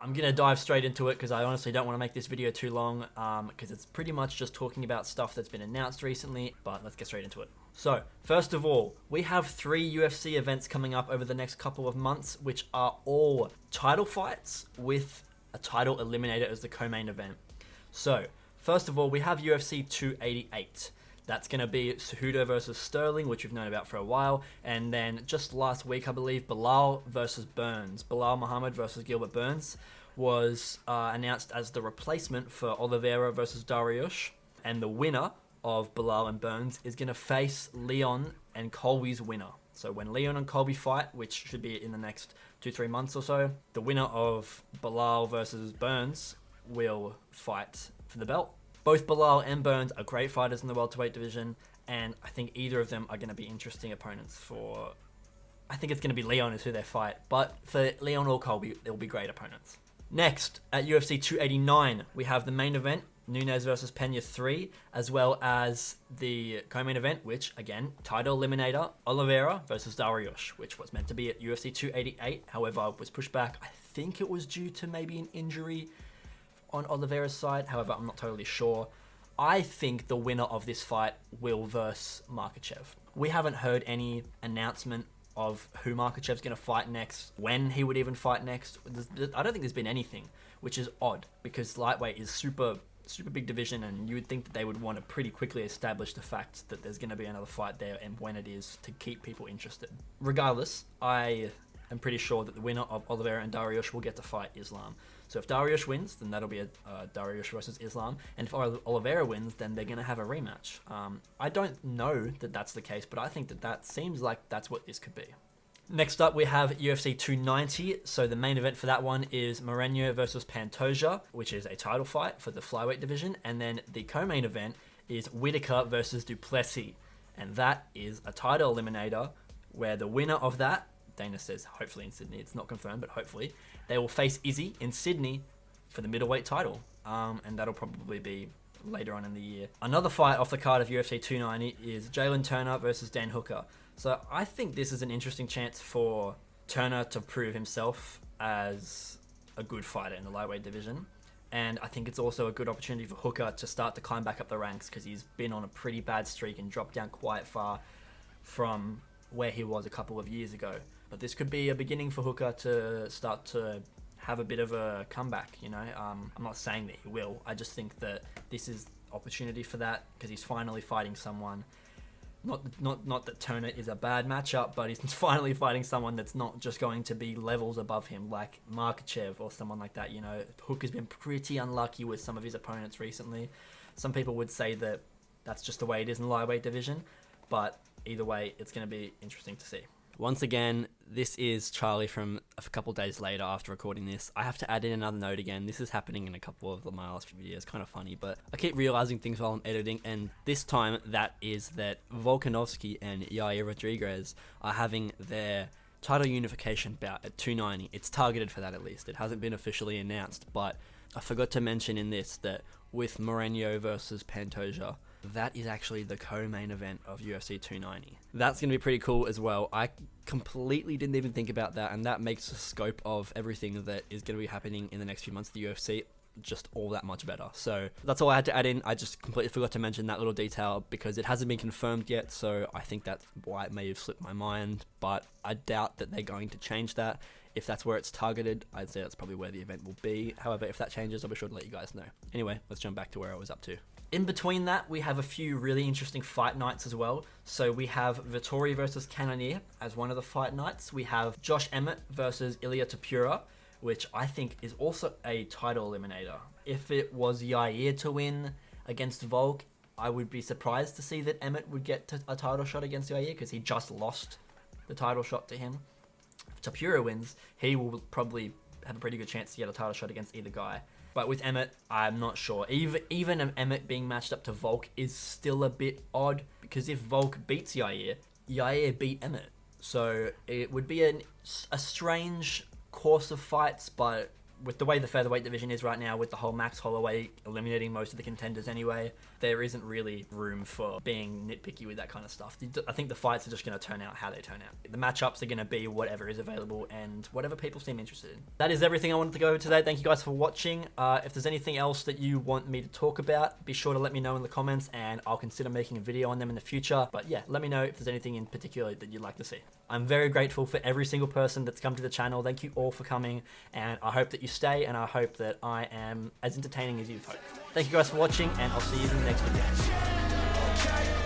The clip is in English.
I'm going to dive straight into it because I honestly don't want to make this video too long because it's pretty much just talking about stuff that's been announced recently, but let's get straight into it. So, first of all, we have 3 UFC events coming up over the next couple of months, which are all title fights with a title eliminator as the co-main event. So, first of all, we have UFC 288. That's going to be Cejudo versus Sterling, which we've known about for a while. And then just last week, I believe, Belal versus Burns. Belal Muhammad versus Gilbert Burns was announced as the replacement for Oliveira versus Dariush. And the winner of Belal and Burns is going to face Leon and Colby's winner. So when Leon and Colby fight, which should be in the next 2-3 months or so, the winner of Belal versus Burns will fight for the belt. Both Belal and Burns are great fighters in the welterweight division, and I think either of them are going to be interesting opponents for... I think it's going to be Leon is who they fight, but for Leon or Colby, they'll be great opponents. Next, at UFC 289, we have the main event, Nunes versus Pena 3, as well as the co-main event, which, again, title eliminator, Oliveira versus Dariush, which was meant to be at UFC 288, however, was pushed back. I think it was due to maybe an injury on Oliveira's side. However, I'm not totally sure. I think the winner of this fight will verse Makhachev. We haven't heard any announcement of who Makhachev's going to fight next, when he would even fight next. I don't think there's been anything, which is odd because lightweight is super big division, and you would think that they would want to pretty quickly establish the fact that there's going to be another fight there and when it is to keep people interested. Regardless, I am pretty sure that the winner of Oliveira and Dariush will get to fight Islam. So if Dariush wins, then that'll be a Dariush versus Islam. And if Oliveira wins, then they're going to have a rematch. I don't know that that's the case, but I think that seems like that's what this could be. Next up, we have UFC 290. So the main event for that one is Moreno versus Pantoja, which is a title fight for the flyweight division. And then the co-main event is Whitaker versus Duplessis. And that is a title eliminator where the winner of that, Dana says hopefully in Sydney, it's not confirmed, but hopefully, they will face Izzy in Sydney for the middleweight title. And that'll probably be later on in the year. Another fight off the card of UFC 290 is Jalen Turner versus Dan Hooker. So I think this is an interesting chance for Turner to prove himself as a good fighter in the lightweight division. And I think it's also a good opportunity for Hooker to start to climb back up the ranks because he's been on a pretty bad streak and dropped down quite far from where he was a couple of years ago. But this could be a beginning for Hooker to start to have a bit of a comeback, you know. I'm not saying that he will. I just think that this is opportunity for that because he's finally fighting someone. Not that Turner is a bad matchup, but he's finally fighting someone that's not just going to be levels above him like Makhachev or someone like that, you know. Hooker's been pretty unlucky with some of his opponents recently. Some people would say that that's just the way it is in the lightweight division, but either way, it's going to be interesting to see. Once again, this is Charlie from a couple days later after recording this. I have to add in another note again. This is happening in a couple of my last few videos. Kind of funny, but I keep realizing things while I'm editing, and this time that is that Volkanovski and Yair Rodriguez are having their title unification bout at 290. It's targeted for that at least. It hasn't been officially announced, but I forgot to mention in this that with Moreno versus Pantoja, that is actually the co-main event of UFC 290. That's going to be pretty cool as well. I completely didn't even think about that, and that makes the scope of everything that is going to be happening in the next few months of the UFC just all that much better. So that's all I had to add in. I just completely forgot to mention that little detail because it hasn't been confirmed yet, so I think that's why it may have slipped my mind, but I doubt that they're going to change that. If that's where it's targeted, I'd say that's probably where the event will be. However, if that changes, I'll be sure to let you guys know. Anyway, let's jump back to where I was up to. In between that, we have a few really interesting fight nights as well. So we have Vettori versus Cannonier as one of the fight nights. We have Josh Emmett versus Ilia Topuria, which I think is also a title eliminator. If it was Yair to win against Volk, I would be surprised to see that Emmett would get a title shot against Yair because he just lost the title shot to him. If Topuria wins, he will probably have a pretty good chance to get a title shot against either guy. But with Emmett, I'm not sure. Even Emmett being matched up to Volk is still a bit odd because if Volk beats Yair, Yair beat Emmett. So it would be a strange course of fights, but with the way the featherweight division is right now, with the whole Max Holloway eliminating most of the contenders anyway, there isn't really room for being nitpicky with that kind of stuff. I think the fights are just going to turn out how they turn out. The matchups are going to be whatever is available and whatever people seem interested in. That is everything I wanted to go over today. Thank you guys for watching. If there's anything else that you want me to talk about, be sure to let me know in the comments and I'll consider making a video on them in the future. But yeah, let me know if there's anything in particular that you'd like to see. I'm very grateful for every single person that's come to the channel. Thank you all for coming, and I hope that you stay, and I hope that I am as entertaining as you've hoped. Thank you guys for watching, and I'll see you in the next video.